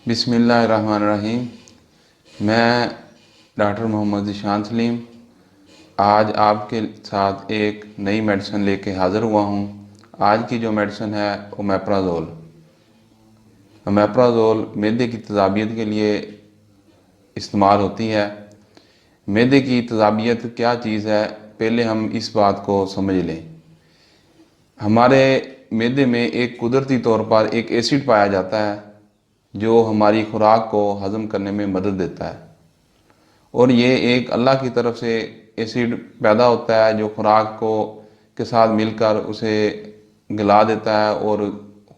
बिस्मिल्लाहिर्रहमानिर्रहीम। मैं डॉक्टर मोहम्मद ज़ीशान सलीम आज आपके साथ एक नई मेडिसिन लेके हाज़िर हुआ हूँ। आज की जो मेडिसिन है ओमेप्राज़ोल। ओमेप्राज़ोल मैदे की तेज़ाबियत के लिए इस्तेमाल होती है। मैदे की तेज़ाबियत क्या चीज़ है, पहले हम इस बात को समझ लें। हमारे मैदे में एक कुदरती तौर पर एक एसिड पाया जाता है जो हमारी खुराक को हज़म करने में मदद देता है, और ये एक अल्लाह की तरफ से एसिड पैदा होता है जो खुराक को के साथ मिलकर उसे गला देता है और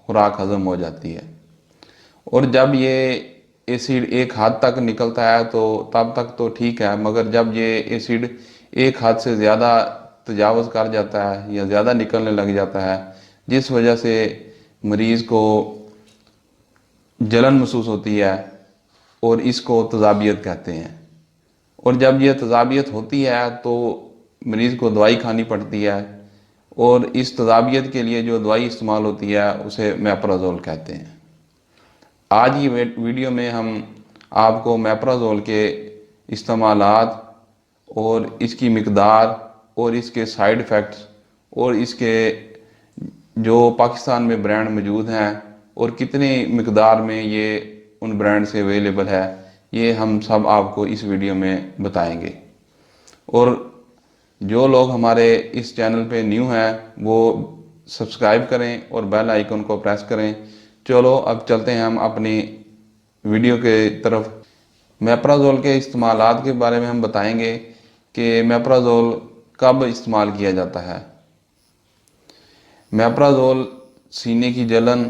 खुराक हज़म हो जाती है। और जब ये एसिड एक हद तक निकलता है तो तब तक तो ठीक है, मगर जब ये एसिड एक हद से ज़्यादा तजावज़ कर जाता है या ज़्यादा निकलने लग जाता है, जिस वजह से मरीज़ को जलन महसूस होती है और इसको तेज़ाबियत कहते हैं। और जब यह तेज़ाबियत होती है तो मरीज़ को दवाई खानी पड़ती है, और इस तेज़ाबियत के लिए जो दवाई इस्तेमाल होती है उसे ओमेप्राज़ोल कहते हैं। आज की वीडियो में हम आपको ओमेप्राज़ोल के इस्तेमालात और इसकी मिक़दार और इसके साइड इफ़ेक्ट्स और इसके जो पाकिस्तान में ब्रांड मौजूद हैं और कितनी मिक़दार में ये उन ब्रांड से अवेलेबल है, ये हम सब आपको इस वीडियो में बताएंगे। और जो लोग हमारे इस चैनल पे न्यू हैं वो सब्सक्राइब करें और बेल आइकन को प्रेस करें। चलो अब चलते हैं हम अपनी वीडियो के तरफ। ओमेप्राज़ोल के इस्तेमालात के बारे में हम बताएंगे कि ओमेप्राज़ोल कब इस्तेमाल किया जाता है। ओमेप्राज़ोल सीने की जलन,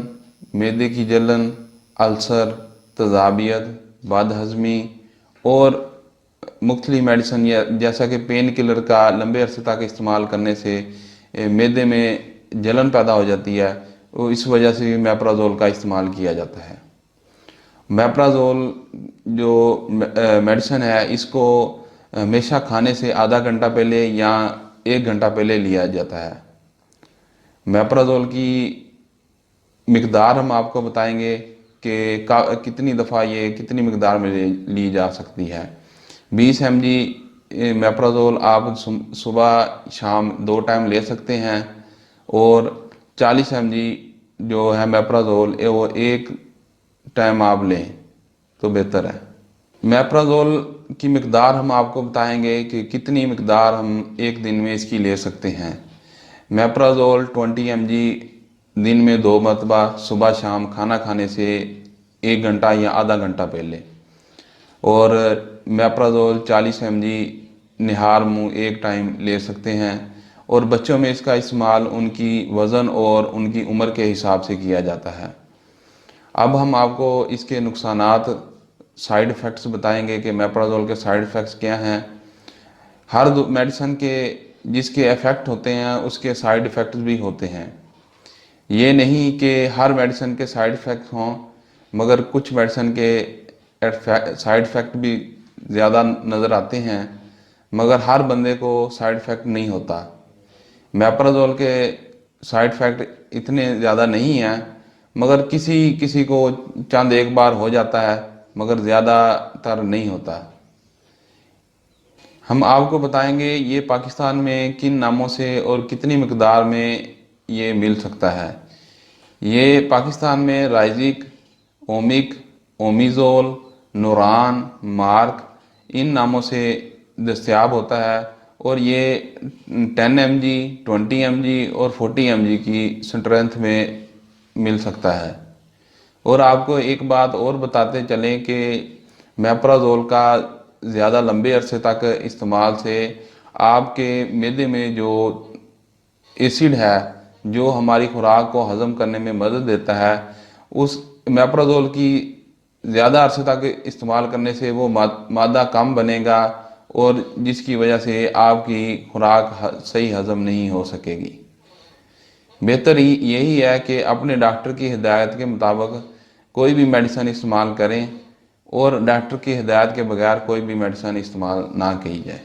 मैदे की जलन, अल्सर, तेज़ाबियत, बदहज़मी और मुख्तलिफ मेडिसिन या जैसा कि पेन किलर का लंबे अरसे तक इस्तेमाल करने से मैदे में जलन पैदा हो जाती है, और इस वजह से ओमेप्राज़ोल का इस्तेमाल किया जाता है। ओमेप्राज़ोल जो मेडिसिन है इसको हमेशा खाने से आधा घंटा पहले या 1 घंटा पहले लिया जाता है। ओमेप्राज़ोल की मिक़दार हम आपको बताएंगे कि कितनी दफ़ा ये कितनी मिक़दार में ली जा सकती है। 20 mg ओमेप्राज़ोल आप सुबह शाम 2 टाइम ले सकते हैं, और 40 mg जो है ओमेप्राज़ोल वो 1 टाइम आप लें तो बेहतर है। ओमेप्राज़ोल की मिक़दार हम आपको बताएंगे कि कितनी मिक़दार हम एक दिन में इसकी ले सकते हैं। ओमेप्राज़ोल 20 mg दिन में 2 मरतबा सुबह शाम खाना खाने से 1 घंटा या आधा घंटा पहले, और ओमेप्राज़ोल 40 mg निहार मुँह 1 टाइम ले सकते हैं। और बच्चों में इसका इस्तेमाल उनकी वज़न और उनकी उम्र के हिसाब से किया जाता है। अब हम आपको इसके नुकसानात, साइड इफ़ेक्ट्स बताएंगे कि ओमेप्राज़ोल के साइड इफ़ेक्ट्स क्या हैं। हर मेडिसिन के जिसके इफ़ेक्ट होते हैं उसके साइड इफ़ेक्ट्स भी होते हैं। ये नहीं कि हर मेडिसिन के साइड इफ़ेक्ट हों, मगर कुछ मेडिसिन के साइड इफ़ेक्ट भी ज़्यादा नज़र आते हैं, मगर हर बंदे को साइड इफ़ेक्ट नहीं होता। ओमेप्राज़ोल के साइड इफ़ेक्ट इतने ज़्यादा नहीं हैं, मगर किसी किसी को चंद एक बार हो जाता है, मगर ज़्यादातर नहीं होता। हम आपको बताएंगे ये पाकिस्तान में किन नामों से और कितनी मिक़दार में ये मिल सकता है। ये पाकिस्तान में राइजिक, ओमिक, ओमिज़ोल, नूरान, मार्क इन नामों से दस्तयाब होता है, और ये 10 mg, 20 mg और 40 mg की स्ट्रेंथ में मिल सकता है। और आपको एक बात और बताते चलें कि ओमेप्राज़ोल का ज़्यादा लंबे अरसे तक इस्तेमाल से आपके मैदे में जो एसिड है जो हमारी खुराक को हज़म करने में मदद देता है, उस ओमेप्राज़ोल की ज़्यादा अरसे तक इस्तेमाल करने से वो मादा कम बनेगा, और जिसकी वजह से आपकी खुराक सही हज़म नहीं हो सकेगी। बेहतर यही है कि अपने डॉक्टर की हिदायत के मुताबिक कोई भी मेडिसिन इस्तेमाल करें, और डॉक्टर की हिदायत के बगैर कोई भी मेडिसिन इस्तेमाल ना की जाए।